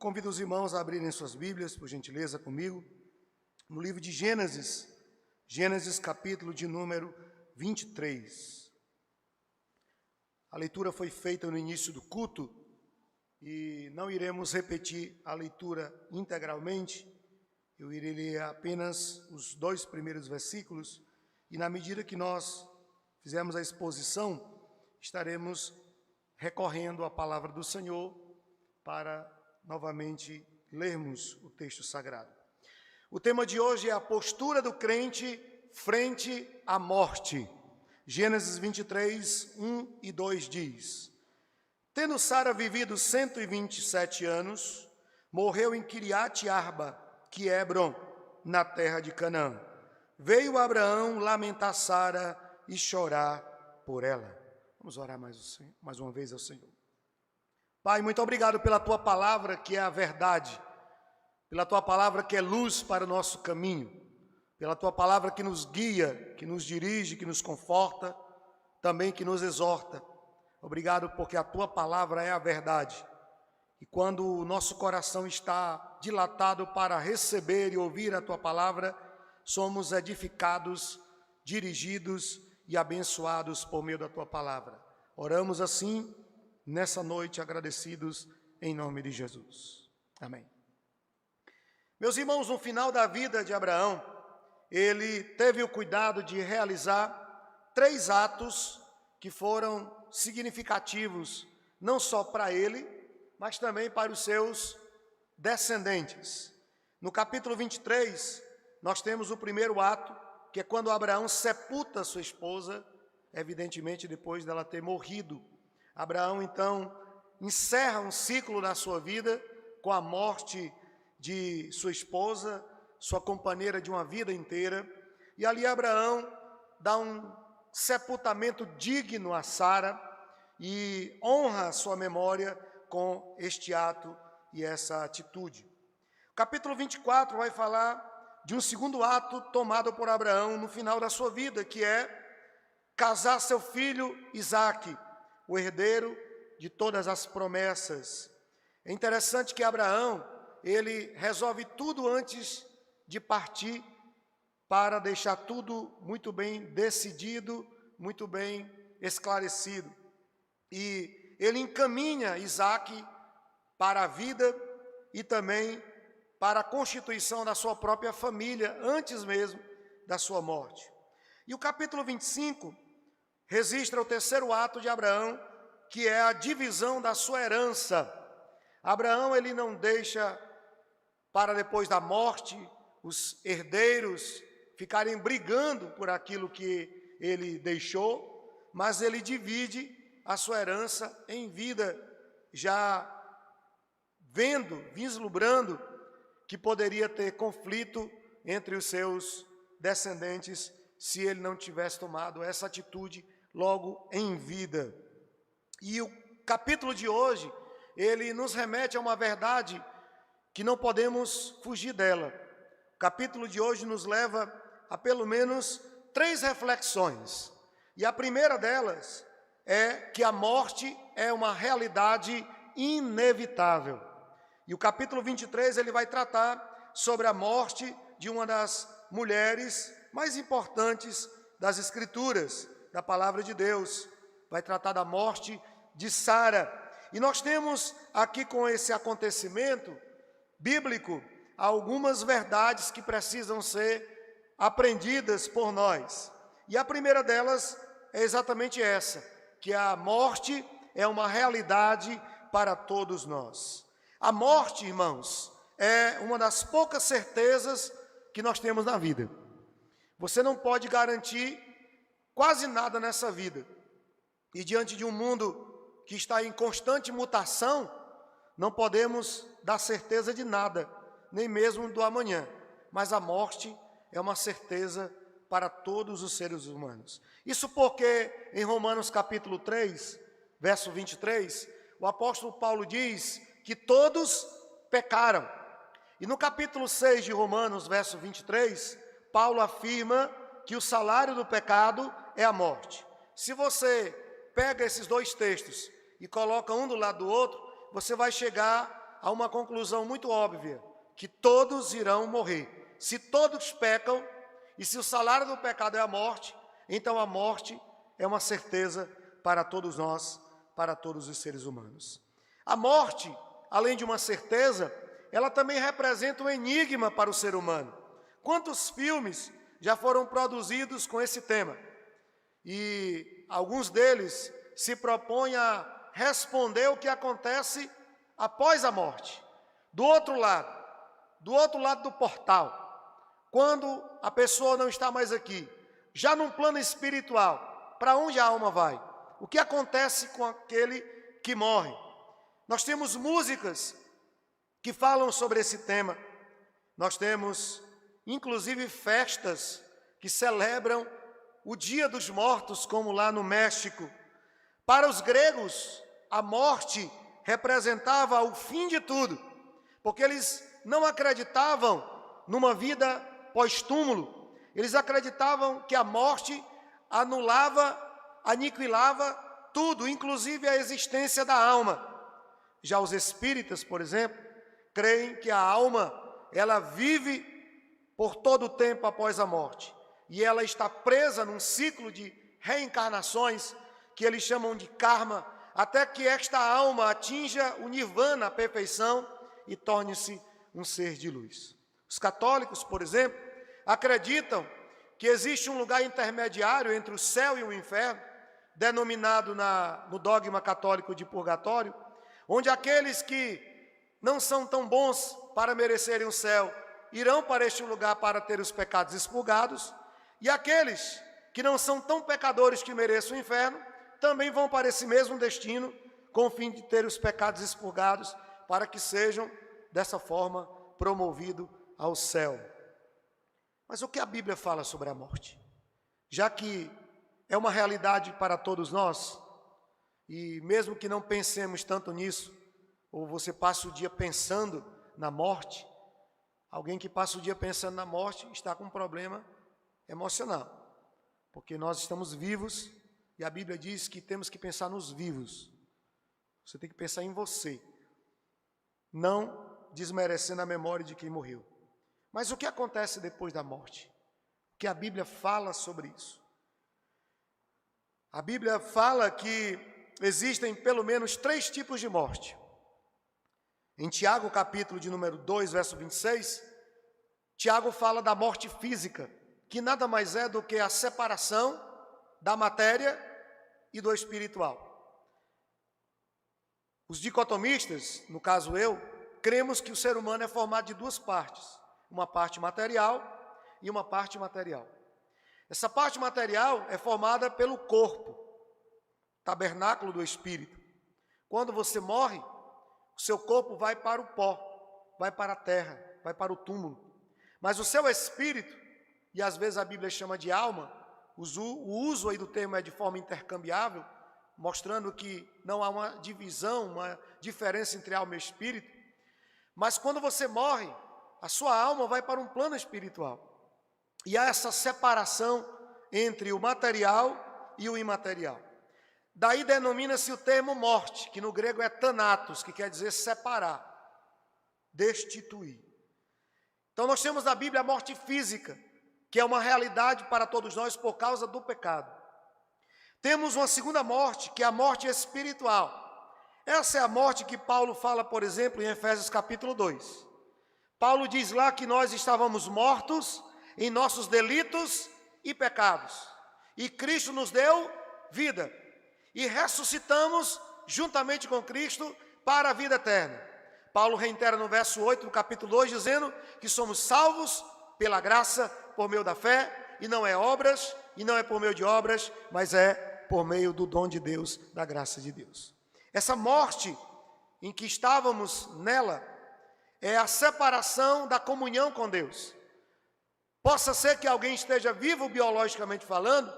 convido os irmãos a abrirem suas Bíblias, por gentileza, comigo, no livro de Gênesis, Gênesis capítulo de número 23. A leitura foi feita no início do culto e não iremos repetir a leitura integralmente. Eu irei ler apenas os 2 primeiros versículos e, na medida que nós fizermos a exposição, estaremos recorrendo à palavra do Senhor para novamente lermos o texto sagrado. O tema de hoje é a postura do crente frente à morte. Gênesis 23, 1 e 2 diz: Tendo Sara vivido 127 anos, morreu em Quiriate Arba, que é Hebrom, na terra de Canaã. Veio Abraão lamentar Sara e chorar por ela. Vamos orar mais uma vez ao Senhor. Pai, muito obrigado pela Tua palavra, que é a verdade, pela Tua palavra que é luz para o nosso caminho, pela Tua palavra que nos guia, que nos dirige, que nos conforta, também que nos exorta. Obrigado porque a Tua palavra é a verdade. E quando o nosso coração está dilatado para receber e ouvir a Tua palavra, somos edificados, dirigidos e abençoados por meio da Tua palavra. Oramos assim, nessa noite, agradecidos em nome de Jesus. Amém. Meus irmãos, no final da vida de Abraão, ele teve o cuidado de realizar 3 atos que foram significativos, não só para ele, mas também para os seus descendentes. No capítulo 23, nós temos o primeiro ato, que é quando Abraão sepulta sua esposa, evidentemente depois dela ter morrido. Abraão, então, encerra um ciclo na sua vida com a morte de sua esposa, sua companheira de uma vida inteira. E ali Abraão dá um sepultamento digno a Sara e honra a sua memória com este ato e essa atitude. O capítulo 24 vai falar de um segundo ato tomado por Abraão no final da sua vida, que é casar seu filho Isaque, o herdeiro de todas as promessas. É interessante que Abraão, ele resolve tudo antes de partir, para deixar tudo muito bem decidido, muito bem esclarecido. E ele encaminha Isaque para a vida e também para a constituição da sua própria família, antes mesmo da sua morte. E o capítulo 25 registra o terceiro ato de Abraão, que é a divisão da sua herança. Abraão, ele não deixa para depois da morte os herdeiros ficarem brigando por aquilo que ele deixou, mas ele divide a sua herança em vida, já vislumbrando que poderia ter conflito entre os seus descendentes se ele não tivesse tomado essa atitude logo em vida. E o capítulo de hoje, ele nos remete a uma verdade que não podemos fugir dela. O capítulo de hoje nos leva a pelo menos 3 reflexões. E a primeira delas é que a morte é uma realidade inevitável. E o capítulo 23, ele vai tratar sobre a morte de uma das mulheres mais importantes das Escrituras, da Palavra de Deus. Vai tratar da morte de Sara. E nós temos aqui com esse acontecimento bíblico algumas verdades que precisam ser aprendidas por nós. E a primeira delas é exatamente essa, que a morte é uma realidade para todos nós. A morte, irmãos, é uma das poucas certezas que nós temos na vida. Você não pode garantir quase nada nessa vida. E diante de um mundo que está em constante mutação, não podemos dar certeza de nada, nem mesmo do amanhã. Mas a morte é uma certeza para todos os seres humanos. Isso porque em Romanos capítulo 3, verso 23, o apóstolo Paulo diz que todos pecaram. E no capítulo 6 de Romanos, verso 23, Paulo afirma que o salário do pecado é a morte. Se você pega esses 2 textos e coloca um do lado do outro, você vai chegar a uma conclusão muito óbvia, que todos irão morrer. Se todos pecam, e se o salário do pecado é a morte, então a morte é uma certeza para todos nós, para todos os seres humanos. A morte, além de uma certeza, ela também representa um enigma para o ser humano. Quantos filmes já foram produzidos com esse tema? E alguns deles se propõem a responder o que acontece após a morte. Do outro lado do portal, quando a pessoa não está mais aqui, já num plano espiritual, para onde a alma vai? O que acontece com aquele que morre? Nós temos músicas que falam sobre esse tema. Nós temos, inclusive, festas que celebram o Dia dos Mortos, como lá no México. Para os gregos, a morte representava o fim de tudo, porque eles não acreditavam numa vida pós-túmulo. Eles acreditavam que a morte anulava, aniquilava tudo, inclusive a existência da alma. Já os espíritas, por exemplo, creem que a alma, ela vive por todo o tempo após a morte. E ela está presa num ciclo de reencarnações, que eles chamam de karma, até que esta alma atinja o nirvana, a perfeição, e torne-se um ser de luz. Os católicos, por exemplo, acreditam que existe um lugar intermediário entre o céu e o inferno, denominado no dogma católico de purgatório, onde aqueles que não são tão bons para merecerem o céu irão para este lugar para ter os pecados expurgados, e aqueles que não são tão pecadores que mereçam o inferno também vão para esse mesmo destino, com o fim de ter os pecados expurgados, para que sejam, dessa forma, promovidos ao céu. Mas o que a Bíblia fala sobre a morte? Já que é uma realidade para todos nós, e mesmo que não pensemos tanto nisso, ou você passa o dia pensando na morte, alguém que passa o dia pensando na morte está com um problema emocional, porque nós estamos vivos e a Bíblia diz que temos que pensar nos vivos. Você tem que pensar em você, não desmerecendo a memória de quem morreu. Mas o que acontece depois da morte? O que a Bíblia fala sobre isso? A Bíblia fala que existem pelo menos 3 tipos de morte. Em Tiago, capítulo de número 2, verso 26, Tiago fala da morte física, que nada mais é do que a separação da matéria e do espiritual. Os dicotomistas, no caso eu, cremos que o ser humano é formado de 2 partes, uma parte material e uma parte imaterial. Essa parte material é formada pelo corpo, tabernáculo do espírito. Quando você morre, o seu corpo vai para o pó, vai para a terra, vai para o túmulo. Mas o seu espírito, e às vezes a Bíblia chama de alma, o uso aí do termo é de forma intercambiável, mostrando que não há uma divisão, uma diferença entre alma e espírito. Mas quando você morre, a sua alma vai para um plano espiritual. E há essa separação entre o material e o imaterial. Daí denomina-se o termo morte, que no grego é thanatos, que quer dizer separar, destituir. Então nós temos na Bíblia a morte física, que é uma realidade para todos nós por causa do pecado. Temos uma segunda morte, que é a morte espiritual. Essa é a morte que Paulo fala, por exemplo, em Efésios capítulo 2. Paulo diz lá que nós estávamos mortos em nossos delitos e pecados, e Cristo nos deu vida, e ressuscitamos juntamente com Cristo para a vida eterna. Paulo reitera no verso 8 do capítulo 2, dizendo que somos salvos pela graça, por meio da fé, e não é obras, e não é por meio de obras, mas é por meio do dom de Deus, da graça de Deus. Essa morte em que estávamos nela é a separação da comunhão com Deus. Possa ser que alguém esteja vivo biologicamente falando,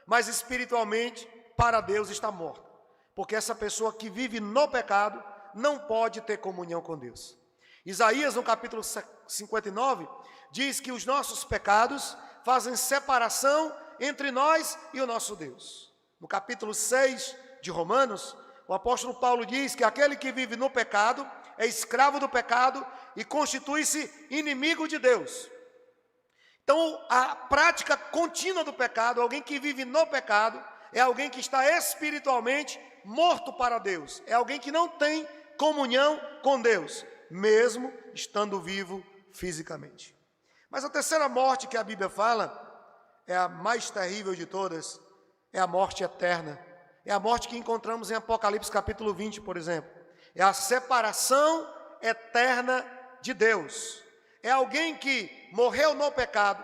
mas espiritualmente para Deus está morto, porque essa pessoa que vive no pecado não pode ter comunhão com Deus. Isaías, no capítulo 59, diz que os nossos pecados fazem separação entre nós e o nosso Deus. No capítulo 6 de Romanos, o apóstolo Paulo diz que aquele que vive no pecado é escravo do pecado e constitui-se inimigo de Deus. Então, a prática contínua do pecado, alguém que vive no pecado, é alguém que está espiritualmente morto para Deus. É alguém que não tem comunhão com Deus, mesmo estando vivo fisicamente. Mas a terceira morte que a Bíblia fala, é a mais terrível de todas, é a morte eterna. É a morte que encontramos em Apocalipse capítulo 20, por exemplo. É a separação eterna de Deus. É alguém que morreu no pecado,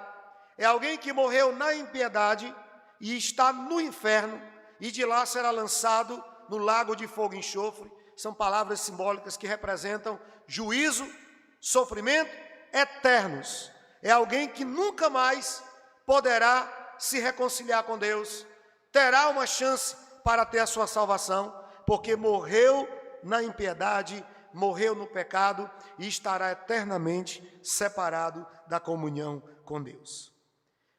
é alguém que morreu na impiedade e está no inferno, e de lá será lançado no lago de fogo e enxofre. São palavras simbólicas que representam juízo, sofrimento eternos. É alguém que nunca mais poderá se reconciliar com Deus, terá uma chance para ter a sua salvação, porque morreu na impiedade, morreu no pecado e estará eternamente separado da comunhão com Deus.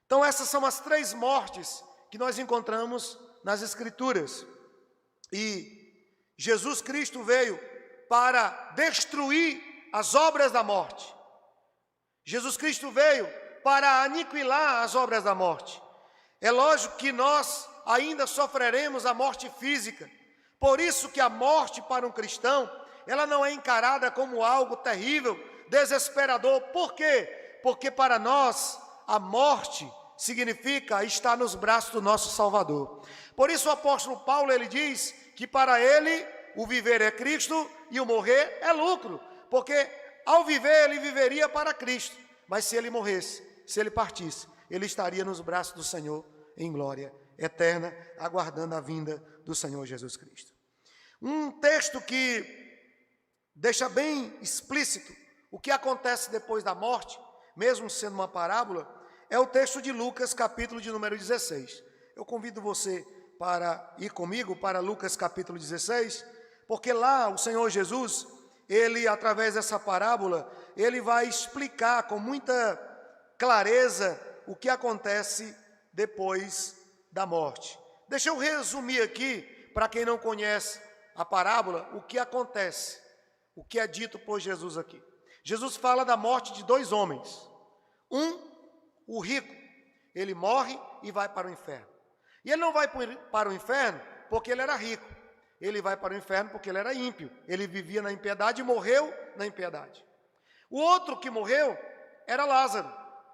Então essas são as três mortes que nós encontramos nas Escrituras. E Jesus Cristo veio para destruir as obras da morte. Jesus Cristo veio para aniquilar as obras da morte. É lógico que nós ainda sofreremos a morte física. Por isso que a morte para um cristão, ela não é encarada como algo terrível, desesperador. Por quê? Porque para nós a morte significa estar nos braços do nosso Salvador. Por isso o apóstolo Paulo, ele diz que para ele o viver é Cristo e o morrer é lucro. Porque ao viver ele viveria para Cristo, mas se ele morresse, se ele partisse, ele estaria nos braços do Senhor em glória eterna, aguardando a vinda do Senhor Jesus Cristo. Um texto que deixa bem explícito o que acontece depois da morte, mesmo sendo uma parábola, é o texto de Lucas, capítulo de número 16. Eu convido você para ir comigo para Lucas, capítulo 16, porque lá o Senhor Jesus, ele, através dessa parábola, ele vai explicar com muita clareza o que acontece depois da morte. Deixa eu resumir aqui, para quem não conhece a parábola, o que acontece, o que é dito por Jesus aqui. Jesus fala da morte de dois homens. O rico, ele morre e vai para o inferno. E ele não vai para o inferno porque ele era rico. Ele vai para o inferno porque ele era ímpio. Ele vivia na impiedade e morreu na impiedade. O outro que morreu era Lázaro,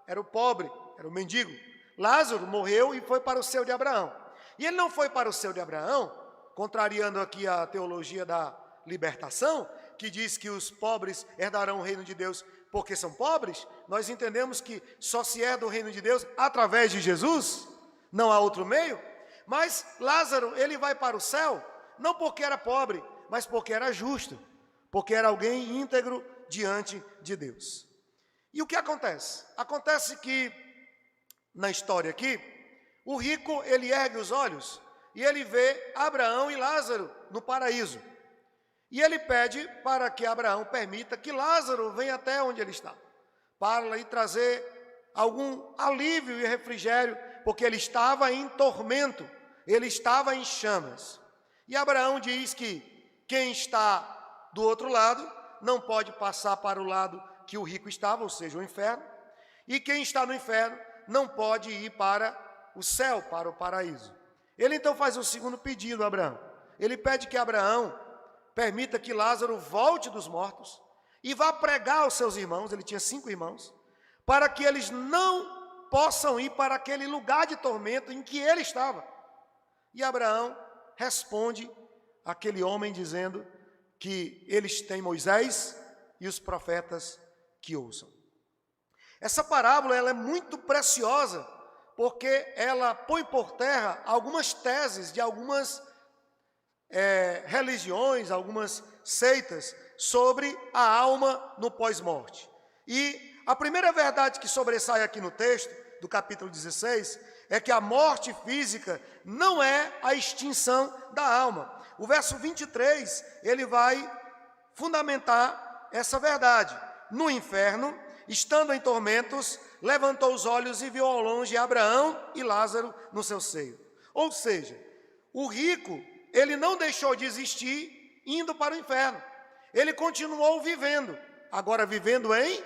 era o pobre, era o mendigo. Lázaro morreu e foi para o seio de Abraão. E ele não foi para o seio de Abraão, contrariando aqui a teologia da libertação, que diz que os pobres herdarão o reino de Deus porque são pobres. Nós entendemos que só se herda o reino de Deus através de Jesus, não há outro meio. Mas Lázaro, ele vai para o céu, não porque era pobre, mas porque era justo, porque era alguém íntegro diante de Deus. E o que acontece? Acontece que, na história aqui, o rico, ele ergue os olhos e ele vê Abraão e Lázaro no paraíso. E ele pede para que Abraão permita que Lázaro venha até onde ele está, para lhe trazer algum alívio e refrigério, porque ele estava em tormento, ele estava em chamas. E Abraão diz que quem está do outro lado não pode passar para o lado que o rico estava, ou seja, o inferno, e quem está no inferno não pode ir para o céu, para o paraíso. Ele então faz o segundo pedido a Abraão. Ele pede que Abraão permita que Lázaro volte dos mortos e vá pregar aos seus irmãos, ele tinha 5 irmãos, para que eles não possam ir para aquele lugar de tormento em que ele estava. E Abraão responde àquele homem dizendo que eles têm Moisés e os profetas que ouçam. Essa parábola ela é muito preciosa, porque ela põe por terra algumas teses de algumas religiões, algumas seitas, sobre a alma no pós-morte. E a primeira verdade que sobressai aqui no texto, do capítulo 16, é que a morte física não é a extinção da alma. O verso 23, ele vai fundamentar essa verdade. No inferno, estando em tormentos, levantou os olhos e viu ao longe Abraão e Lázaro no seu seio. Ou seja, o rico, ele não deixou de existir indo para o inferno. ele continuou vivendo, agora vivendo em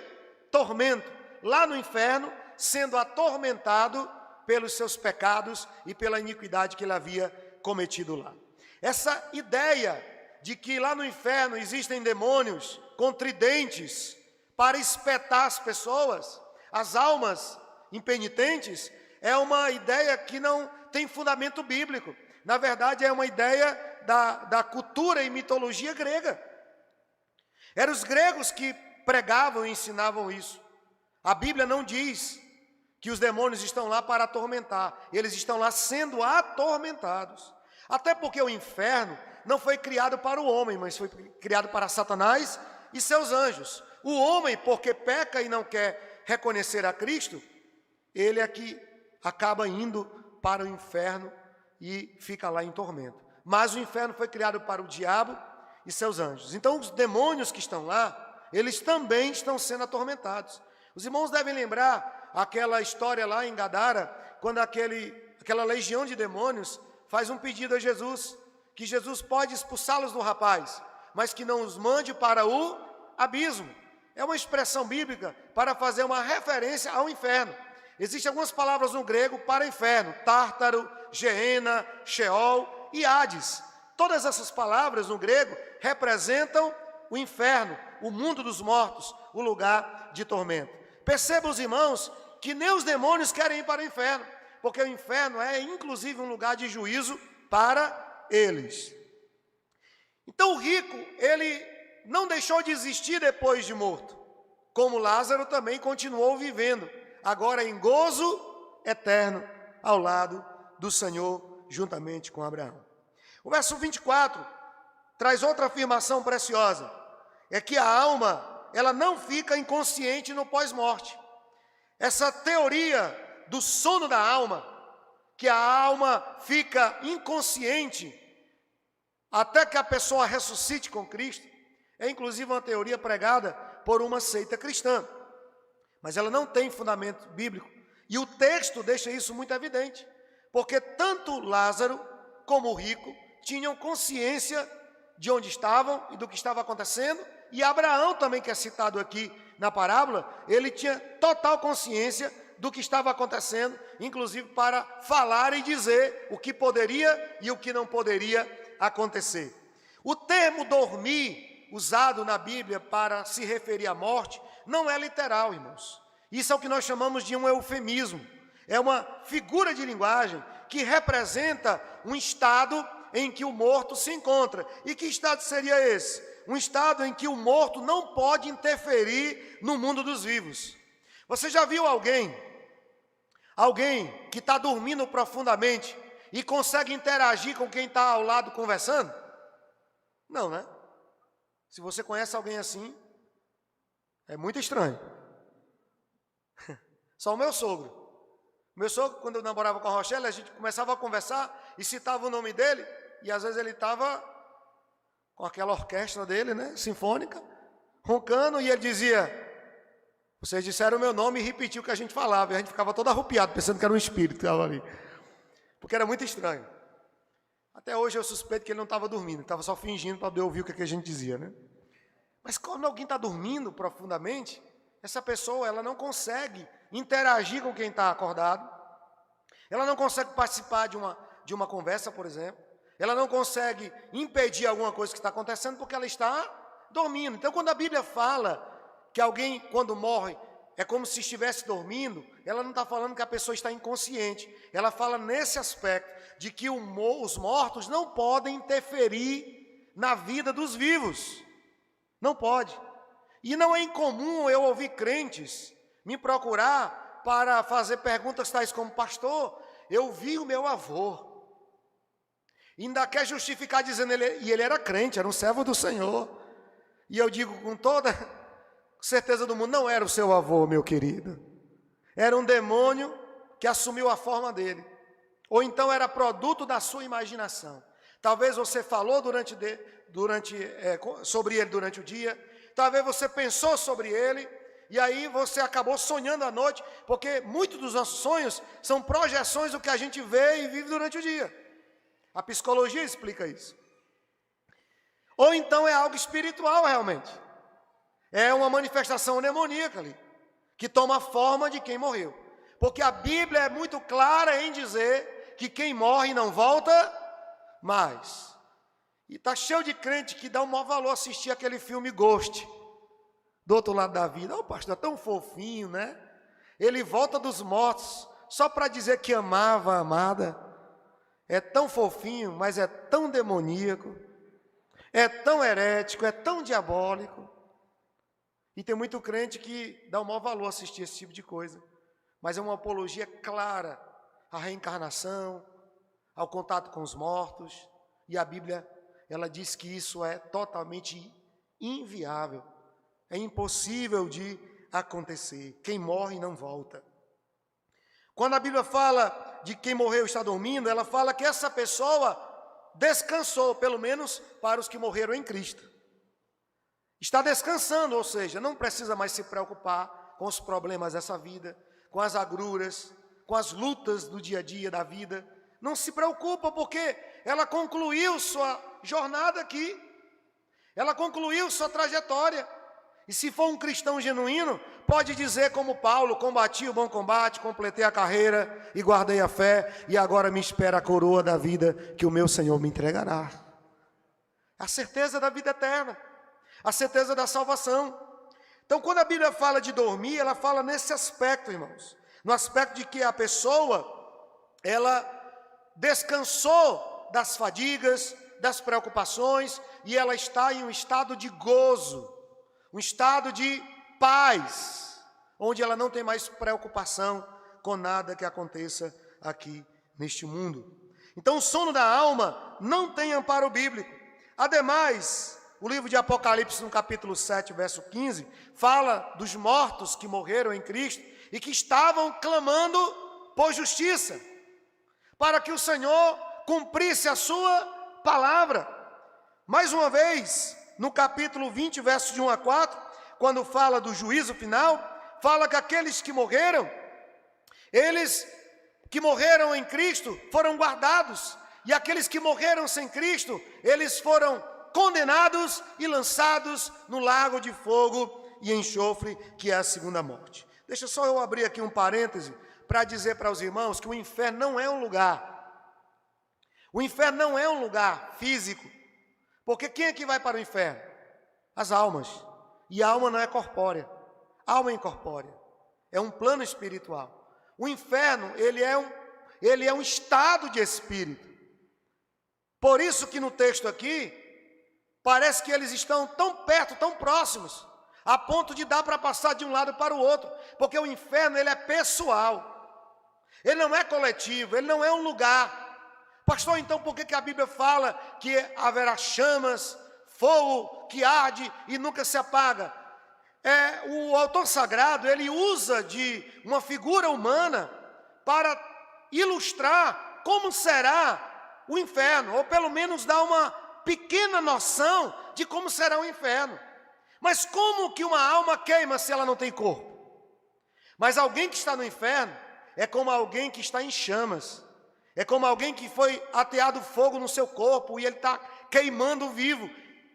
tormento, lá no inferno, sendo atormentado pelos seus pecados e pela iniquidade que ele havia cometido lá. Essa ideia de que lá no inferno existem demônios com tridentes para espetar as pessoas, as almas impenitentes, é uma ideia que não tem fundamento bíblico. Na verdade, é uma ideia da cultura e mitologia grega. Eram os gregos que pregavam e ensinavam isso. A Bíblia não diz que os demônios estão lá para atormentar, eles estão lá sendo atormentados. Até porque o inferno não foi criado para o homem, mas foi criado para Satanás e seus anjos. O homem, porque peca e não quer reconhecer a Cristo, ele é que acaba indo para o inferno e fica lá em tormento. Mas o inferno foi criado para o diabo e seus anjos. Então os demônios que estão lá, eles também estão sendo atormentados. Os irmãos devem lembrar aquela história lá em Gadara, quando aquela legião de demônios faz um pedido a Jesus, que Jesus pode expulsá-los do rapaz, mas que não os mande para o abismo. É uma expressão bíblica para fazer uma referência ao inferno. Existem algumas palavras no grego para inferno: Tártaro, Geena, Sheol e Hades. Todas essas palavras no grego representam o inferno, o mundo dos mortos, o lugar de tormento. Percebam, os irmãos, que nem os demônios querem ir para o inferno, porque o inferno é inclusive um lugar de juízo para eles. Então o rico, ele não deixou de existir depois de morto, como Lázaro também continuou vivendo, agora em gozo eterno, ao lado do Senhor, juntamente com Abraão. O verso 24 traz outra afirmação preciosa, é que a alma, ela não fica inconsciente no pós-morte. Essa teoria do sono da alma, que a alma fica inconsciente até que a pessoa ressuscite com Cristo, é inclusive uma teoria pregada por uma seita cristã, mas ela não tem fundamento bíblico, e o texto deixa isso muito evidente, porque tanto Lázaro como o rico tinham consciência de onde estavam e do que estava acontecendo, e Abraão também, que é citado aqui na parábola, ele tinha total consciência do que estava acontecendo, inclusive para falar e dizer o que poderia e o que não poderia acontecer. O termo dormir, usado na Bíblia para se referir à morte, não é literal, irmãos. Isso é o que nós chamamos de um eufemismo. É uma figura de linguagem que representa um estado em que o morto se encontra. E que estado seria esse? Um estado em que o morto não pode interferir no mundo dos vivos. Você já viu alguém que está dormindo profundamente e consegue interagir com quem está ao lado conversando? Não, né? Se você conhece alguém assim, é muito estranho. Só o meu sogro. Meu sogro, quando eu namorava com a Rochelle, a gente começava a conversar e citava o nome dele, e às vezes ele estava com aquela orquestra dele, né, sinfônica, roncando, e ele dizia: vocês disseram o meu nome, e repetiu o que a gente falava, e a gente ficava todo arrupiado, pensando que era um espírito que estava ali, porque era muito estranho. Até hoje eu suspeito que ele não estava dormindo, estava só fingindo para poder ouvir o que a gente dizia, né? Mas quando alguém está dormindo profundamente, essa pessoa, ela não consegue interagir com quem está acordado, ela não consegue participar de uma conversa, por exemplo, ela não consegue impedir alguma coisa que está acontecendo porque ela está dormindo. Então, quando a Bíblia fala que alguém, quando morre, é como se estivesse dormindo, ela não está falando que a pessoa está inconsciente, ela fala nesse aspecto de que os mortos não podem interferir na vida dos vivos, não pode. E não é incomum eu ouvir crentes me procurar para fazer perguntas tais como: pastor, eu vi o meu avô. E ainda quer justificar dizendo e ele era crente, era um servo do Senhor. E eu digo com toda certeza do mundo: não era o seu avô, meu querido. Era um demônio que assumiu a forma dele. Ou então era produto da sua imaginação. Talvez você falou sobre ele durante o dia. Talvez você pensou sobre ele. E aí você acabou sonhando à noite. Porque muitos dos nossos sonhos são projeções do que a gente vê e vive durante o dia. A psicologia explica isso. ou então é algo espiritual realmente. É uma manifestação demoníaca ali, que toma a forma de quem morreu. Porque a Bíblia é muito clara em dizer que quem morre não volta mais. E está cheio de crente que dá o maior valor assistir aquele filme Ghost, do outro lado da vida. O pastor é tão fofinho, né? Ele volta dos mortos só para dizer que amava a amada. É tão fofinho, mas é tão demoníaco, é tão herético, é tão diabólico. E tem muito crente que dá o maior valor assistir esse tipo de coisa. Mas é uma apologia clara à reencarnação, ao contato com os mortos. E a Bíblia, ela diz que isso é totalmente inviável. É impossível de acontecer. Quem morre não volta. Quando a Bíblia fala de quem morreu e está dormindo, ela fala que essa pessoa descansou, pelo menos para os que morreram em Cristo. Está descansando, ou seja, não precisa mais se preocupar com os problemas dessa vida, com as agruras, com as lutas do dia a dia da vida. Não se preocupa, porque ela concluiu sua jornada aqui. Ela concluiu sua trajetória. E se for um cristão genuíno, pode dizer como Paulo: combati o bom combate, completei a carreira e guardei a fé, e agora me espera a coroa da vida que o meu Senhor me entregará. A certeza da vida eterna, a certeza da salvação. Então, quando a Bíblia fala de dormir, ela fala nesse aspecto, irmãos. No aspecto de que a pessoa, ela descansou das fadigas, das preocupações, e ela está em um estado de gozo, um estado de paz, onde ela não tem mais preocupação com nada que aconteça aqui neste mundo. Então, o sono da alma não tem amparo bíblico. Ademais, o livro de Apocalipse, no capítulo 7, verso 15, fala dos mortos que morreram em Cristo e que estavam clamando por justiça, para que o Senhor cumprisse a sua palavra. Mais uma vez, no capítulo 20, versos de 1 a 4, quando fala do juízo final, fala que aqueles que morreram, eles que morreram em Cristo foram guardados, e aqueles que morreram sem Cristo, eles foram condenados e lançados no lago de fogo e enxofre, que é a segunda morte. Deixa só eu abrir aqui um parêntese para dizer para os irmãos que o inferno não é um lugar. O inferno não é um lugar físico. Porque quem é que vai para o inferno? As almas. E a alma não é corpórea. A alma é incorpórea. É um plano espiritual. O inferno, ele é um estado de espírito. Por isso que no texto aqui, parece que eles estão tão perto, tão próximos, a ponto de dar para passar de um lado para o outro. Porque o inferno, ele é pessoal. Ele não é coletivo, ele não é um lugar. Pastor, então por que a Bíblia fala que haverá chamas, fogo que arde e nunca se apaga? O autor sagrado, ele usa de uma figura humana para ilustrar como será o inferno, ou pelo menos dar uma pequena noção de como será o inferno. Mas como que uma alma queima se ela não tem corpo? Mas alguém que está no inferno é como alguém que está em chamas. É como alguém que foi ateado fogo no seu corpo e ele está queimando vivo.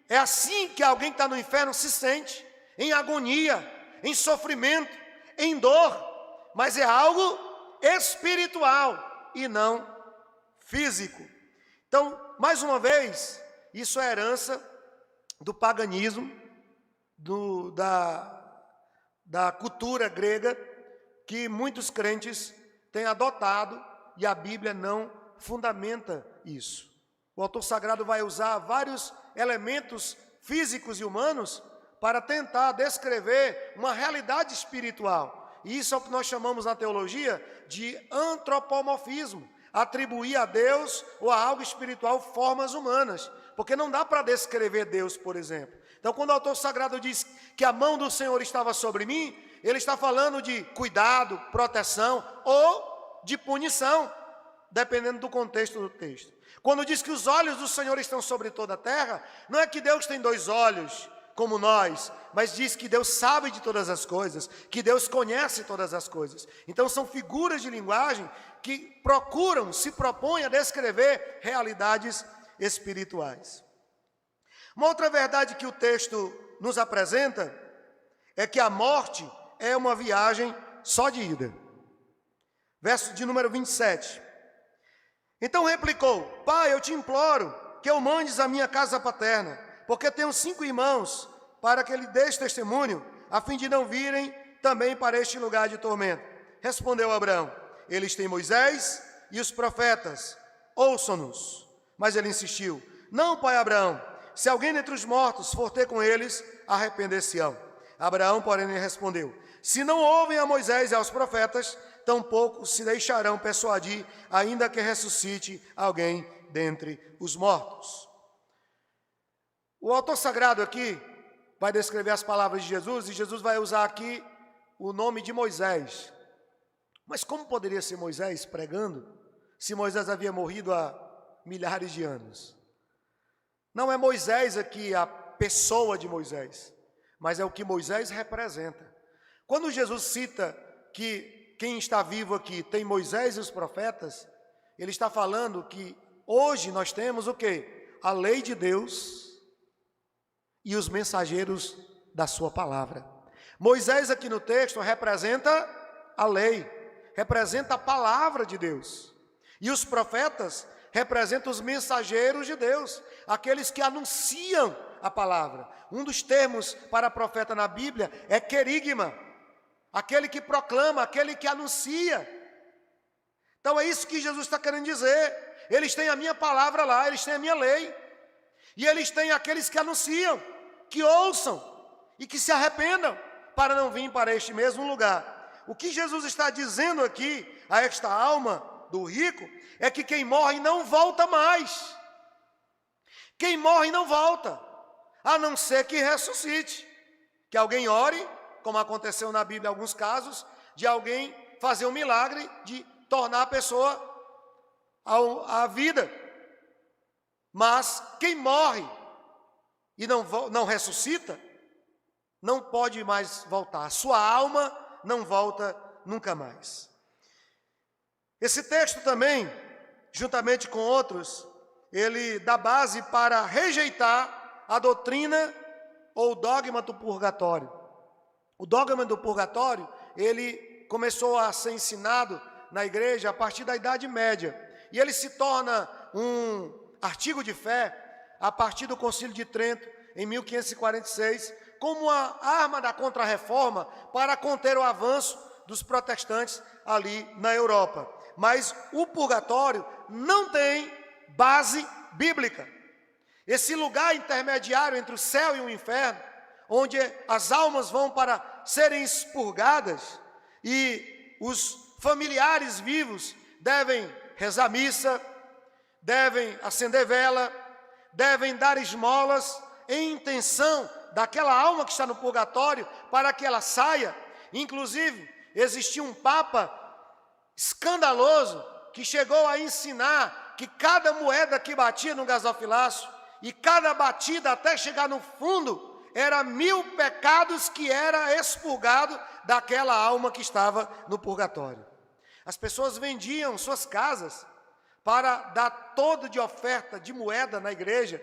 É assim que alguém que está no inferno se sente, em agonia, em sofrimento, em dor. Mas é algo espiritual e não físico. Então, mais uma vez, isso é herança do paganismo, da cultura grega, que muitos crentes têm adotado. E a Bíblia não fundamenta isso. O autor sagrado vai usar vários elementos físicos e humanos para tentar descrever uma realidade espiritual. E isso é o que nós chamamos na teologia de antropomorfismo. Atribuir a Deus ou a algo espiritual formas humanas. Porque não dá para descrever Deus, por exemplo. Então, quando o autor sagrado diz que a mão do Senhor estava sobre mim, ele está falando de cuidado, proteção ou de punição, dependendo do contexto do texto. Quando diz que os olhos do Senhor estão sobre toda a terra, não é que Deus tem dois olhos, como nós, mas diz que Deus sabe de todas as coisas, que Deus conhece todas as coisas. Então são figuras de linguagem que se propõem a descrever realidades espirituais. Uma outra verdade que o texto nos apresenta é que a morte é uma viagem só de ida. Verso de número 27. Então replicou: Pai, eu te imploro que eu mandes a minha casa paterna, porque tenho 5 irmãos, para que lhe dês testemunho, a fim de não virem também para este lugar de tormento. Respondeu Abraão: eles têm Moisés e os profetas, ouçam-nos. Mas ele insistiu: não, pai Abraão, se alguém dentre os mortos for ter com eles, arrepender-se-ão. Abraão, porém, lhe respondeu: se não ouvem a Moisés e aos profetas, tampouco se deixarão persuadir, ainda que ressuscite alguém dentre os mortos. O autor sagrado aqui vai descrever as palavras de Jesus, e Jesus vai usar aqui o nome de Moisés. Mas como poderia ser Moisés pregando, se Moisés havia morrido há milhares de anos? Não é Moisés aqui a pessoa de Moisés, mas é o que Moisés representa. Quando Jesus cita que quem está vivo aqui tem Moisés e os profetas, ele está falando que hoje nós temos o quê? A lei de Deus e os mensageiros da sua palavra. Moisés aqui no texto representa a lei, representa a palavra de Deus. E os profetas representam os mensageiros de Deus, aqueles que anunciam a palavra. Um dos termos para profeta na Bíblia é querigma, aquele que proclama, aquele que anuncia. Então é isso que Jesus está querendo dizer. Eles têm a minha palavra lá, eles têm a minha lei. E eles têm aqueles que anunciam, que ouçam e que se arrependam para não vir para este mesmo lugar. O que Jesus está dizendo aqui a esta alma do rico é que quem morre não volta mais. Quem morre não volta, a não ser que ressuscite. Que alguém ore, como aconteceu na Bíblia em alguns casos, de alguém fazer um milagre de tornar a pessoa à vida. Mas quem morre e não ressuscita, não pode mais voltar. A sua alma não volta nunca mais. Esse texto também, juntamente com outros, ele dá base para rejeitar a doutrina ou o dogma do purgatório. O dogma do purgatório, ele começou a ser ensinado na igreja a partir da Idade Média. E ele se torna um artigo de fé a partir do Concílio de Trento, em 1546, como uma arma da Contra-Reforma para conter o avanço dos protestantes ali na Europa. Mas o purgatório não tem base bíblica. Esse lugar intermediário entre o céu e o inferno, onde as almas vão para serem expurgadas e os familiares vivos devem rezar missa, devem acender vela, devem dar esmolas em intenção daquela alma que está no purgatório para que ela saia. Inclusive, existia um papa escandaloso que chegou a ensinar que cada moeda que batia no gasofilácio e cada batida até chegar no fundo era 1000 pecados que era expurgado daquela alma que estava no purgatório. As pessoas vendiam suas casas para dar todo de oferta de moeda na igreja,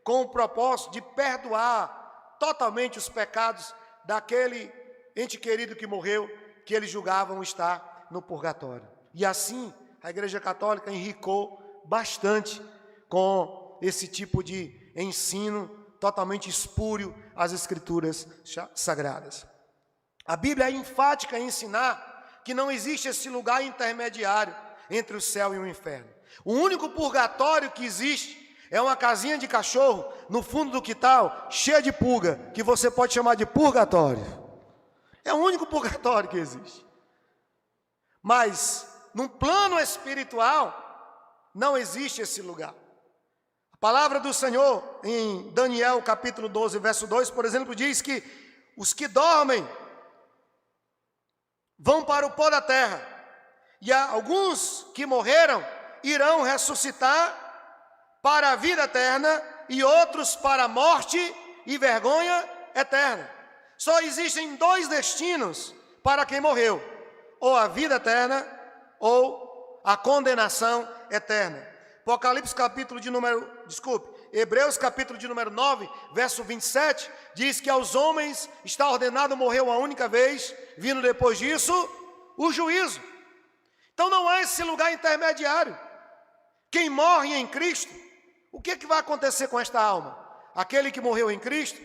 com o propósito de perdoar totalmente os pecados daquele ente querido que morreu, que eles julgavam estar no purgatório. E assim, a Igreja Católica enricou bastante com esse tipo de ensino totalmente espúrio às Escrituras Sagradas. A Bíblia é enfática em ensinar que não existe esse lugar intermediário entre o céu e o inferno. O único purgatório que existe é uma casinha de cachorro no fundo do quintal, cheia de pulga, que você pode chamar de purgatório. É o único purgatório que existe. Mas, num plano espiritual, não existe esse lugar. A palavra do Senhor, em Daniel capítulo 12, verso 2, por exemplo, diz que os que dormem vão para o pó da terra, e há alguns que morreram irão ressuscitar para a vida eterna, e outros para a morte e vergonha eterna. Só existem 2 destinos para quem morreu: ou a vida eterna, ou a condenação eterna. Apocalipse capítulo Hebreus capítulo de número 9, verso 27, diz que aos homens está ordenado morrer uma única vez, vindo depois disso o juízo. Então não há esse lugar intermediário. Quem morre em Cristo, o que vai acontecer com esta alma? Aquele que morreu em Cristo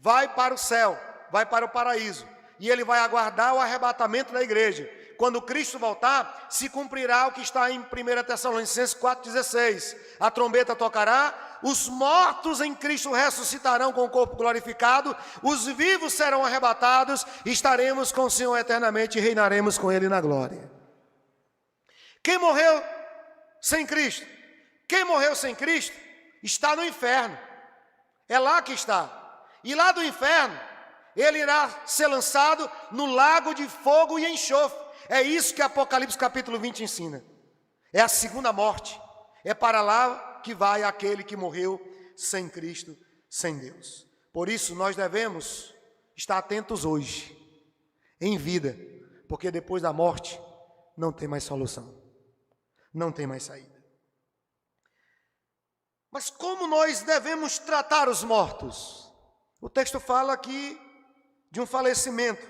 vai para o céu, vai para o paraíso, e ele vai aguardar o arrebatamento da igreja. Quando Cristo voltar, se cumprirá o que está em 1 Tessalonicenses 4,16. A trombeta tocará, os mortos em Cristo ressuscitarão com o corpo glorificado, os vivos serão arrebatados, estaremos com o Senhor eternamente e reinaremos com Ele na glória. Quem morreu sem Cristo? Quem morreu sem Cristo está no inferno. É lá que está. E lá do inferno, ele irá ser lançado no lago de fogo e enxofre. É isso que Apocalipse capítulo 20 ensina. É a segunda morte. É para lá que vai aquele que morreu sem Cristo, sem Deus. Por isso nós devemos estar atentos hoje, em vida, porque depois da morte não tem mais solução. Não tem mais saída. Mas como nós devemos tratar os mortos? O texto fala aqui de um falecimento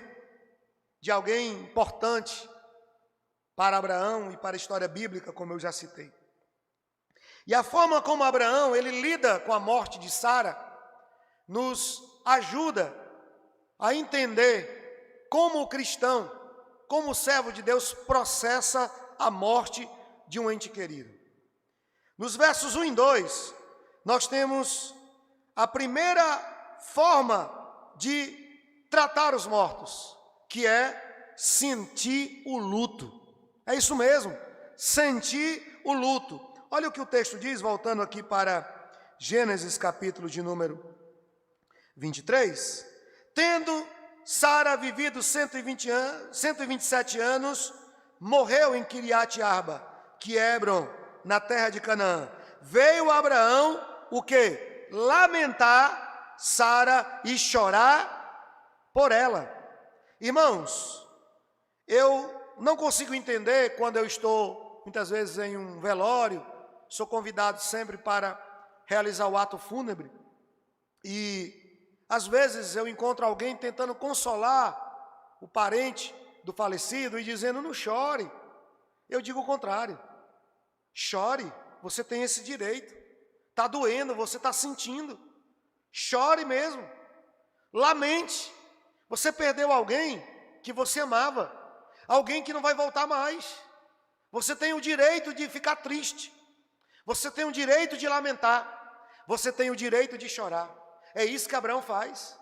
de alguém importante para Abraão e para a história bíblica, como eu já citei. E a forma como Abraão, ele lida com a morte de Sara, nos ajuda a entender como o cristão, como o servo de Deus, processa a morte de um ente querido. Nos versos 1 e 2, nós temos a primeira forma de tratar os mortos, que é sentir o luto. É isso mesmo, sentir o luto. Olha o que o texto diz, voltando aqui para Gênesis capítulo de número 23. Tendo Sara vivido 127 anos, morreu em Kiriat Arba, que é Hebron, na terra de Canaã. Veio Abraão, o quê? Lamentar Sara e chorar por ela. Irmãos, eu não consigo entender quando eu estou, muitas vezes, em um velório, sou convidado sempre para realizar o ato fúnebre, e às vezes eu encontro alguém tentando consolar o parente do falecido e dizendo, não chore. Eu digo o contrário. Chore, você tem esse direito. Está doendo, você está sentindo. Chore mesmo. Lamente. Você perdeu alguém que você amava. Alguém que não vai voltar mais. Você tem o direito de ficar triste. Você tem o direito de lamentar. Você tem o direito de chorar. É isso que Abraão faz.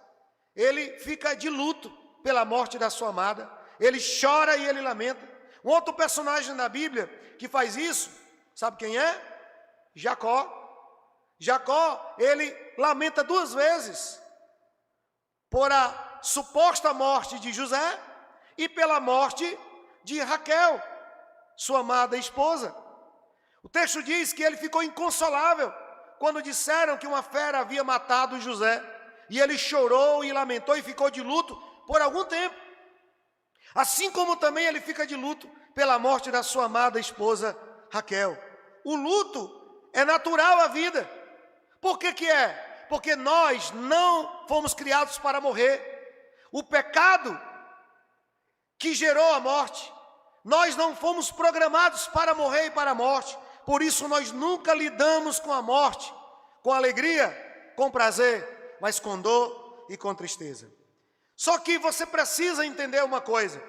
Ele fica de luto pela morte da sua amada. Ele chora e ele lamenta. Um outro personagem da Bíblia que faz isso, sabe quem é? Jacó. Jacó, ele lamenta 2 vezes por a suposta morte de José e pela morte de Raquel, sua amada esposa. O texto diz que ele ficou inconsolável quando disseram que uma fera havia matado José. E ele chorou e lamentou e ficou de luto por algum tempo. Assim como também ele fica de luto pela morte da sua amada esposa Raquel. O luto é natural à vida. Por que que é? Porque nós não fomos criados para morrer. O pecado que gerou a morte, nós não fomos programados para morrer e para a morte. Por isso nós nunca lidamos com a morte, com alegria, com prazer, mas com dor e com tristeza. Só que você precisa entender uma coisa.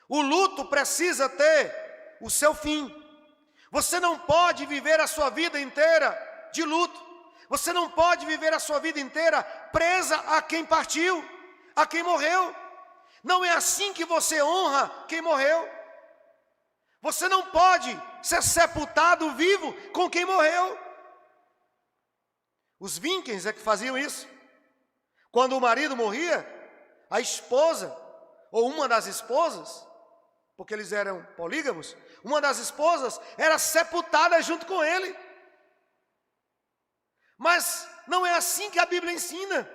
O luto precisa ter o seu fim. Você não pode viver a sua vida inteira de luto. Você não pode viver a sua vida inteira presa a quem partiu, a quem morreu. Não é assim que você honra quem morreu. Você não pode ser sepultado vivo com quem morreu. Os vikings é que faziam isso. Quando o marido morria, a esposa, ou uma das esposas, porque eles eram polígamos, uma das esposas era sepultada junto com ele. Mas não é assim que a Bíblia ensina.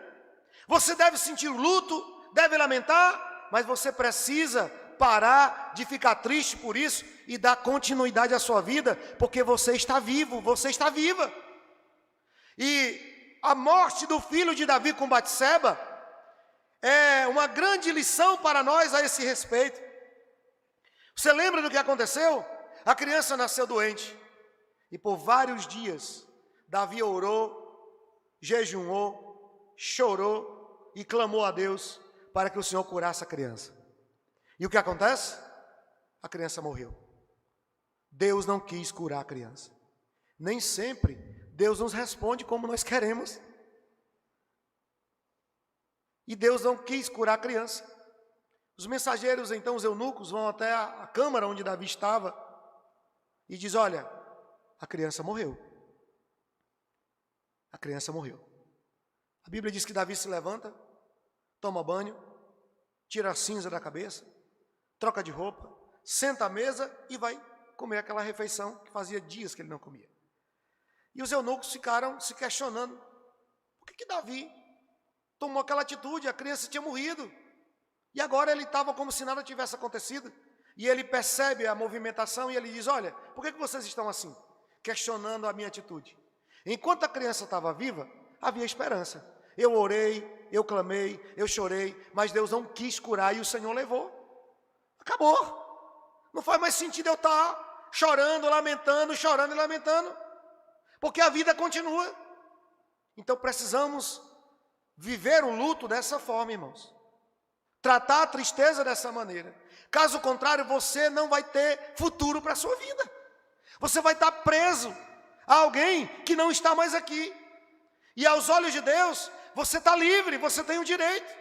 Você deve sentir luto, deve lamentar, mas você precisa parar de ficar triste por isso e dar continuidade à sua vida, porque você está vivo, você está viva. E a morte do filho de Davi com Batseba é uma grande lição para nós a esse respeito. Você lembra do que aconteceu? A criança nasceu doente. E por vários dias, Davi orou, jejuou, chorou e clamou a Deus para que o Senhor curasse a criança. E o que acontece? A criança morreu. Deus não quis curar a criança. Nem sempre Deus nos responde como nós queremos. E Deus não quis curar a criança. Os mensageiros, então, os eunucos, vão até a câmara onde Davi estava e diz: olha, a criança morreu. A criança morreu. A Bíblia diz que Davi se levanta, toma banho, tira a cinza da cabeça, troca de roupa, senta à mesa e vai comer aquela refeição que fazia dias que ele não comia. E os eunucos ficaram se questionando: por que Davi tomou aquela atitude? A criança tinha morrido. E agora ele estava como se nada tivesse acontecido. E ele percebe a movimentação e ele diz: olha, por que vocês estão assim? Questionando a minha atitude. Enquanto a criança estava viva, havia esperança. Eu orei, eu clamei, eu chorei, mas Deus não quis curar e o Senhor levou. Acabou. Não faz mais sentido eu estar chorando, lamentando, chorando e lamentando. Porque a vida continua. Então precisamos viver o luto dessa forma, irmãos. Tratar a tristeza dessa maneira. Caso contrário, você não vai ter futuro para a sua vida. Você vai estar preso a alguém que não está mais aqui. E aos olhos de Deus, você está livre, você tem o direito.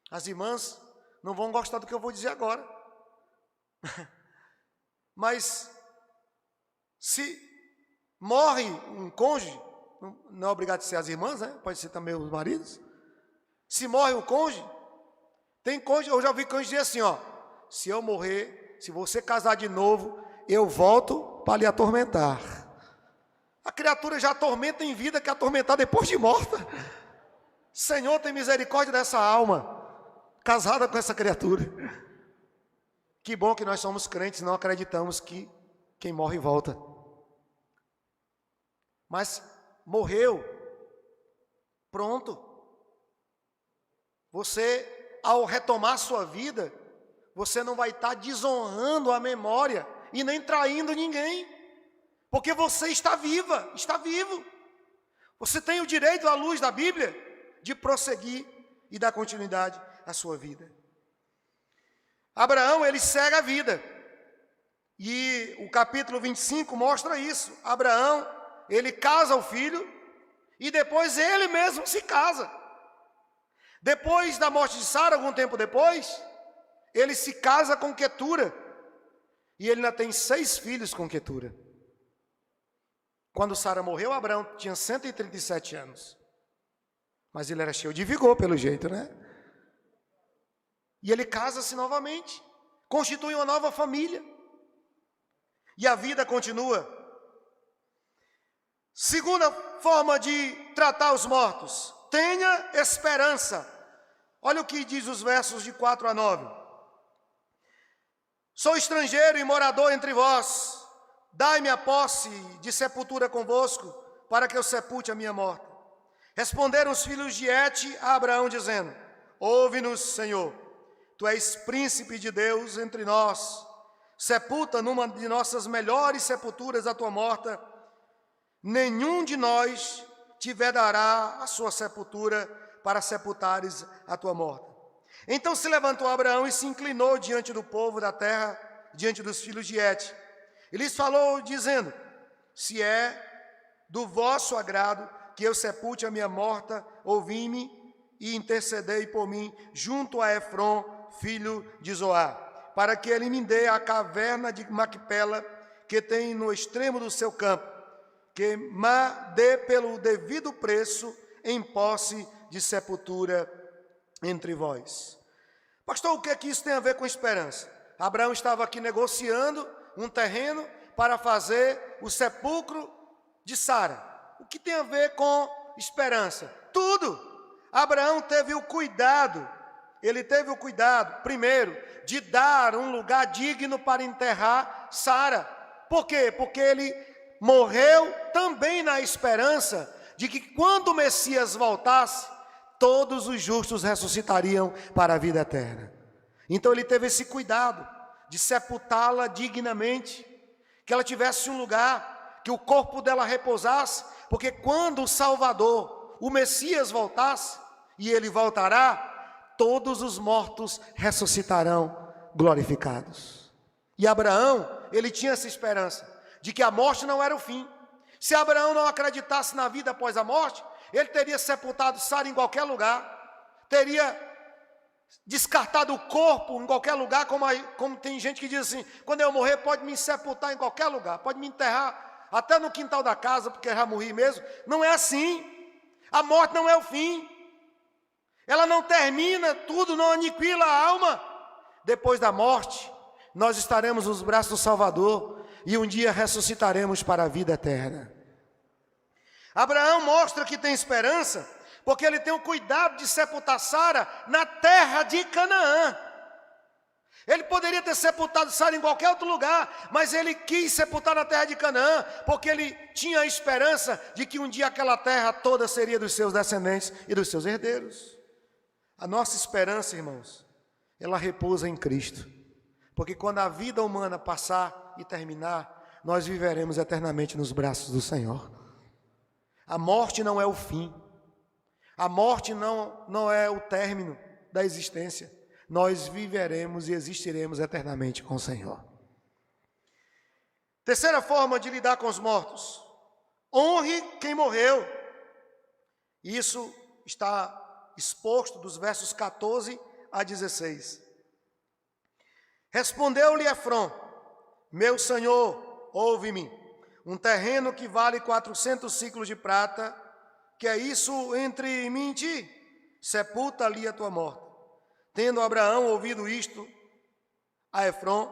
As irmãs não vão gostar do que eu vou dizer agora. Mas se morre um cônjuge, não é obrigado a ser as irmãs, né? Pode ser também os maridos. Se morre um cônjuge, tem cônjuge, eu já ouvi cônjuge dizer assim, ó: se eu morrer, se você casar de novo, eu volto para lhe atormentar. A criatura já atormenta em vida, que atormentar depois de morta. Senhor, tem misericórdia dessa alma casada com essa criatura. Que bom que nós somos crentes, não acreditamos que quem morre volta. Mas morreu, pronto. Você, ao retomar sua vida, você não vai estar desonrando a memória e nem traindo ninguém, porque você está viva, está vivo. Você tem o direito, à luz da Bíblia, de prosseguir e dar continuidade à sua vida. Abraão, ele segue a vida. E o capítulo 25 mostra isso. Abraão, ele casa o filho e depois ele mesmo se casa. Depois da morte de Sara, algum tempo depois, ele se casa com Quetura. E ele ainda tem 6 filhos com Quetura. Quando Sara morreu, Abraão tinha 137 anos. Mas ele era cheio de vigor, pelo jeito, né? E ele casa-se novamente, constitui uma nova família. E a vida continua. Segunda forma de tratar os mortos: tenha esperança. Olha o que diz os versos de 4 a 9. Sou estrangeiro e morador entre vós. Dai-me a posse de sepultura convosco, para que eu sepulte a minha morta. Responderam os filhos de Et a Abraão, dizendo: ouve-nos, Senhor, tu és príncipe de Deus entre nós. Sepulta numa de nossas melhores sepulturas a tua morta. Nenhum de nós te vedará a sua sepultura, para sepultares a tua morta. Então se levantou Abraão e se inclinou diante do povo da terra, diante dos filhos de Et. E lhes falou, dizendo: se é do vosso agrado que eu sepulte a minha morta, ouvi-me e intercedei por mim junto a Efron, filho de Zoar, para que ele me dê a caverna de Macpela, que tem no extremo do seu campo, que me dê pelo devido preço em posse de sepultura entre vós. Pastor, o que é que isso tem a ver com esperança? Abraão estava aqui negociando um terreno para fazer o sepulcro de Sara. O que tem a ver com esperança? Tudo. Abraão teve o cuidado, primeiro, de dar um lugar digno para enterrar Sara. Por quê? Porque ele morreu também na esperança de que quando o Messias voltasse, todos os justos ressuscitariam para a vida eterna. Então ele teve esse cuidado de sepultá-la dignamente, que ela tivesse um lugar, que o corpo dela repousasse, porque quando o Salvador, o Messias voltasse, e ele voltará, todos os mortos ressuscitarão glorificados. E Abraão, ele tinha essa esperança de que a morte não era o fim. Se Abraão não acreditasse na vida após a morte, ele teria sepultado Sara em qualquer lugar, teria descartado o corpo em qualquer lugar, como tem gente que diz assim, quando eu morrer pode me sepultar em qualquer lugar, pode me enterrar até no quintal da casa, porque já morri mesmo. Não é assim. A morte não é o fim. Ela não termina tudo, não aniquila a alma. Depois da morte, nós estaremos nos braços do Salvador e um dia ressuscitaremos para a vida eterna. Abraão mostra que tem esperança, porque ele tem o cuidado de sepultar Sara na terra de Canaã. Ele poderia ter sepultado Sara em qualquer outro lugar, mas ele quis sepultar na terra de Canaã, porque ele tinha a esperança de que um dia aquela terra toda seria dos seus descendentes e dos seus herdeiros. A nossa esperança, irmãos, ela repousa em Cristo, porque quando a vida humana passar e terminar, nós viveremos eternamente nos braços do Senhor. A morte não é o fim, a morte não é o término da existência. Nós viveremos e existiremos eternamente com o Senhor. Terceira forma de lidar com os mortos: honre quem morreu. Isso está exposto dos versos 14 a 16. Respondeu-lhe Efrom: meu senhor, ouve-me. Um terreno que vale 400 ciclos de prata, que é isso entre mim e ti? Sepulta ali a tua morte. Tendo Abraão ouvido isto a Efrom,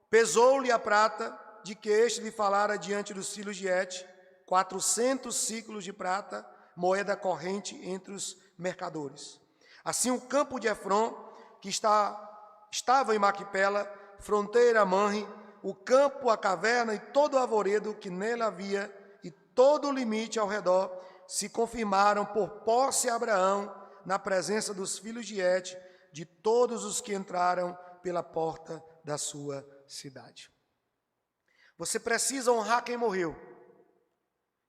pesou-lhe a prata de que este lhe falara diante dos filhos de Et, 400 ciclos de prata, moeda corrente entre os mercadores. Assim o campo de Efrom, que estava em Maquipela, fronteira a Manre, o campo, a caverna e todo o arvoredo que nele havia, e todo o limite ao redor, se confirmaram por posse a Abraão, na presença dos filhos de Et, de todos os que entraram pela porta da sua cidade. Você precisa honrar quem morreu.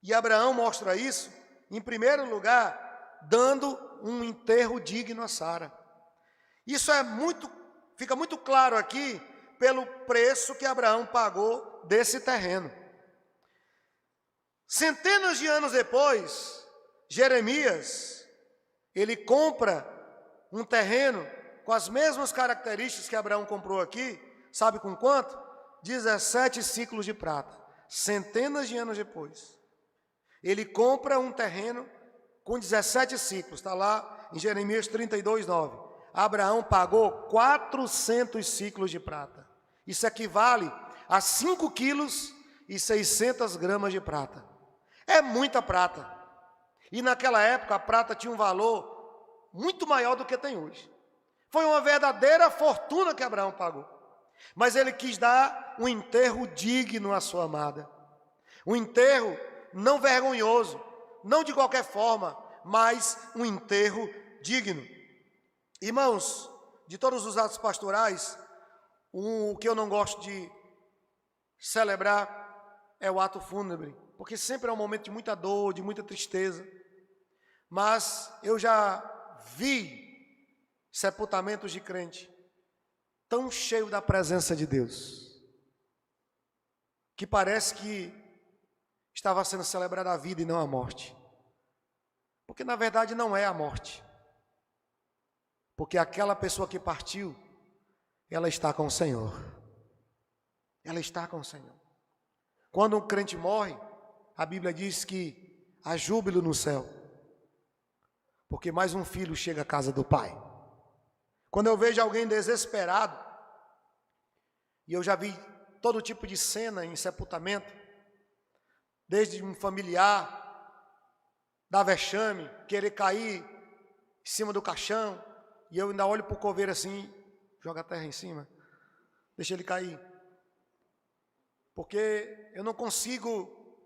E Abraão mostra isso, em primeiro lugar, dando um enterro digno a Sara. Isso fica muito claro aqui pelo preço que Abraão pagou desse terreno. Centenas de anos depois, Jeremias, ele compra um terreno com as mesmas características que Abraão comprou aqui, sabe com quanto? 17 ciclos de prata. Centenas de anos depois, ele compra um terreno com 17 ciclos, está lá em Jeremias 32:9. Abraão pagou 400 ciclos de prata. Isso equivale a 5 quilos e 600 gramas de prata. É muita prata. E naquela época a prata tinha um valor muito maior do que tem hoje. Foi uma verdadeira fortuna que Abraão pagou. Mas ele quis dar um enterro digno à sua amada. Um enterro não vergonhoso, não de qualquer forma, mas um enterro digno. Irmãos, de todos os atos pastorais, o que eu não gosto de celebrar é o ato fúnebre, porque sempre é um momento de muita dor, de muita tristeza. Mas eu já vi sepultamentos de crente tão cheio da presença de Deus, que parece que estava sendo celebrada a vida e não a morte. Porque na verdade não é a morte. Porque aquela pessoa que partiu, ela está com o Senhor. Ela está com o Senhor. Quando um crente morre, a Bíblia diz que há júbilo no céu, porque mais um filho chega à casa do Pai. Quando eu vejo alguém desesperado, e eu já vi todo tipo de cena em sepultamento, desde um familiar dar vexame, querer cair em cima do caixão, e eu ainda olho para o coveiro assim, joga a terra em cima, deixa ele cair. Porque eu não consigo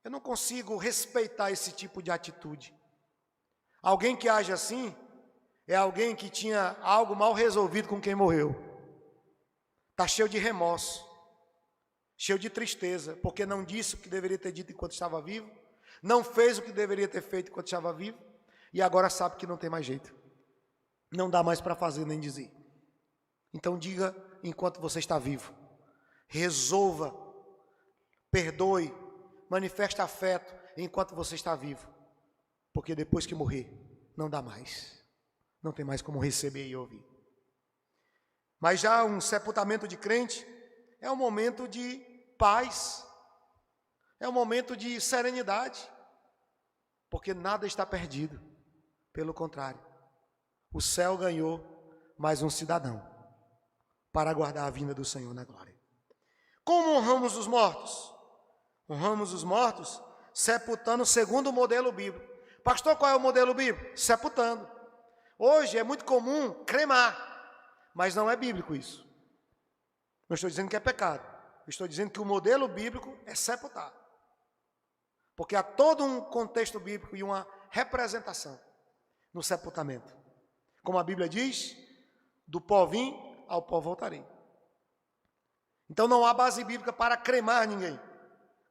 Eu não consigo respeitar esse tipo de atitude. Alguém que age assim é alguém que tinha algo mal resolvido com quem morreu. Está cheio de remorso, cheio de tristeza, porque não disse o que deveria ter dito enquanto estava vivo, não fez o que deveria ter feito enquanto estava vivo, e agora sabe que não tem mais jeito. Não dá mais para fazer nem dizer. Então diga enquanto você está vivo. Resolva, perdoe, manifeste afeto enquanto você está vivo. Porque depois que morrer, não dá mais. Não tem mais como receber e ouvir. Mas já um sepultamento de crente é um momento de paz. É um momento de serenidade. Porque nada está perdido. Pelo contrário, o céu ganhou mais um cidadão para aguardar a vinda do Senhor na glória. Como honramos os mortos? Honramos os mortos sepultando segundo o modelo bíblico. Pastor, qual é o modelo bíblico? Sepultando. Hoje é muito comum cremar, mas não é bíblico isso. Não estou dizendo que é pecado. Estou dizendo que o modelo bíblico é sepultar. Porque há todo um contexto bíblico e uma representação no sepultamento. Como a Bíblia diz, do pó vim, ao pó voltarei. Então não há base bíblica para cremar ninguém.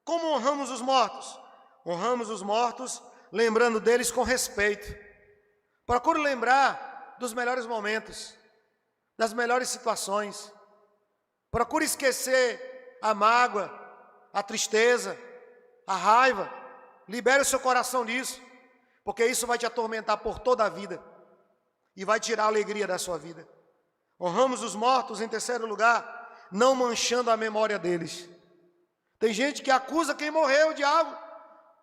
Como honramos os mortos? Honramos os mortos lembrando deles com respeito. Procure lembrar dos melhores momentos, das melhores situações. Procure esquecer a mágoa, a tristeza, a raiva. Libere o seu coração disso, porque isso vai te atormentar por toda a vida e vai tirar a alegria da sua vida. Honramos os mortos, em terceiro lugar, não manchando a memória deles. Tem gente que acusa quem morreu, o diabo,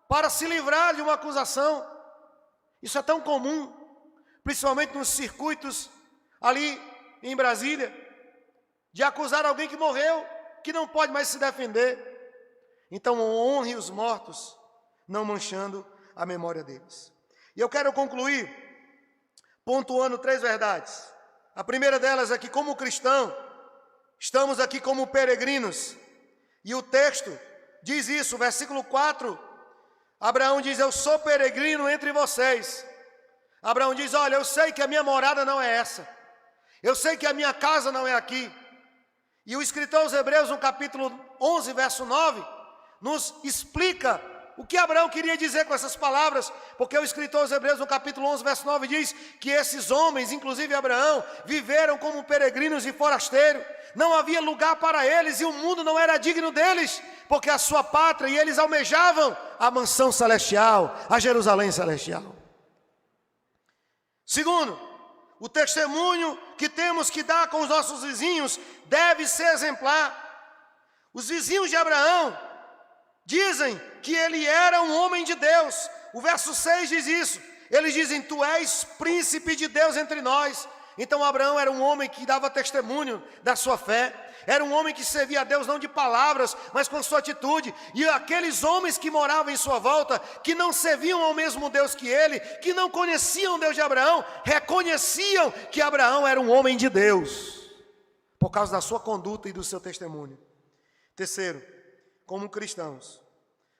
para se livrar de uma acusação. Isso é tão comum, principalmente nos circuitos ali em Brasília, de acusar alguém que morreu, que não pode mais se defender. Então honre os mortos, não manchando a memória deles. E eu quero concluir pontuando 3 verdades. A primeira delas é que, como cristão, estamos aqui como peregrinos. E o texto diz isso, versículo 4, Abraão diz, eu sou peregrino entre vocês. Abraão diz, olha, eu sei que a minha morada não é essa. Eu sei que a minha casa não é aqui. E o escritor aos Hebreus, no capítulo 11, verso 9, nos explica o que Abraão queria dizer com essas palavras, porque o escritor aos Hebreus, no capítulo 11, verso 9, diz que esses homens, inclusive Abraão, viveram como peregrinos e forasteiros. Não havia lugar para eles e o mundo não era digno deles, porque a sua pátria, e eles almejavam a mansão celestial, a Jerusalém celestial. Segundo, o testemunho que temos que dar com os nossos vizinhos deve ser exemplar. Os vizinhos de Abraão dizem que ele era um homem de Deus. O verso 6 diz isso. Eles dizem, tu és príncipe de Deus entre nós. Então Abraão era um homem que dava testemunho da sua fé. Era um homem que servia a Deus não de palavras, mas com sua atitude. E aqueles homens que moravam em sua volta, que não serviam ao mesmo Deus que ele, que não conheciam o Deus de Abraão, reconheciam que Abraão era um homem de Deus, por causa da sua conduta e do seu testemunho. Terceiro, como cristãos,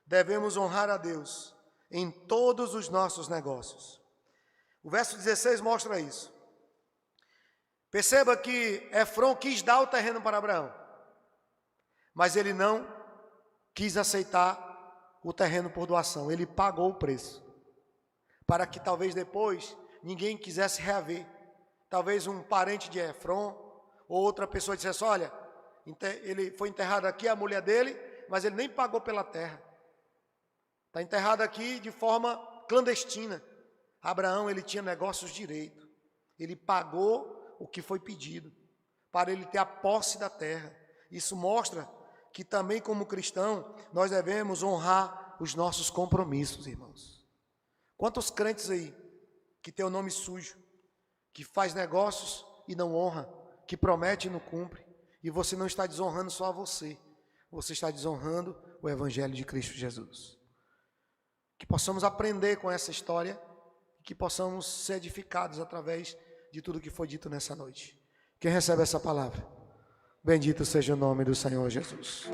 devemos honrar a Deus em todos os nossos negócios. O verso 16 mostra isso. Perceba que Efron quis dar o terreno para Abraão, mas ele não quis aceitar o terreno por doação. Ele pagou o preço, para que talvez depois ninguém quisesse reaver. Talvez um parente de Efron ou outra pessoa dissesse, olha, ele foi enterrado aqui, a mulher dele, mas ele nem pagou pela terra. Está enterrado aqui de forma clandestina. Abraão, ele tinha negócios direito. Ele pagou o que foi pedido, para ele ter a posse da terra. Isso mostra que também como cristão, nós devemos honrar os nossos compromissos, irmãos. Quantos crentes aí, que tem o nome sujo, que faz negócios e não honra, que promete e não cumpre, e você não está desonrando só a você, você está desonrando o Evangelho de Cristo Jesus. Que possamos aprender com essa história, que possamos ser edificados através de tudo que foi dito nessa noite. Quem recebe essa palavra? Bendito seja o nome do Senhor Jesus.